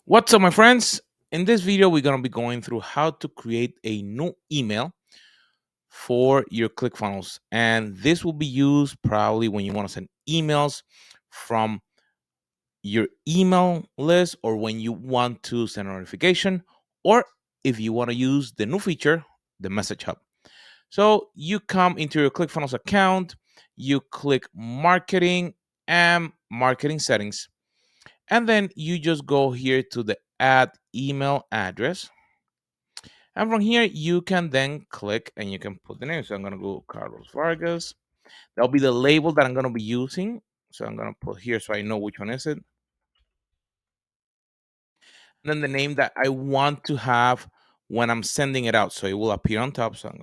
What's up, my friends? In this video, we're going to be going through how to create a new email for your ClickFunnels. And this will be used probably when you want to send emails from your email list, or when you want to send a notification, or if you want to use the new feature, the Message Hub. So you come into your ClickFunnels account, you click Marketing and Marketing Settings, and then you just go here to the Add Email Address. And from here, you can then click and you can put the name. So I'm going to go Carlos Vargas. That'll be the label that I'm going to be using. So I'm going to put here so I know which one is it. And then the name that I want to have when I'm sending it out. So it will appear on top. So I'm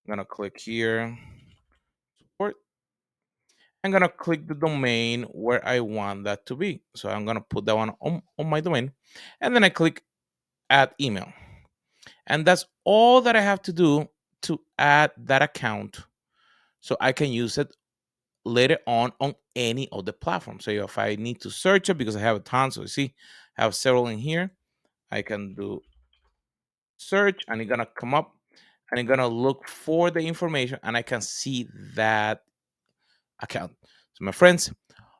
going to click here, support. I'm going to click the domain where I want that to be. So I'm going to put that one on my domain. And then I click add email. And that's all that I have to do to add that account so I can use it later on any of the platforms. So if I need to search it, because I have a ton, so you see, I have several in here, I can do search and it's gonna come up and it's gonna look for the information and I can see that account. So my friends,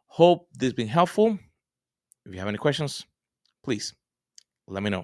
hope this has been helpful. If you have any questions, please let me know.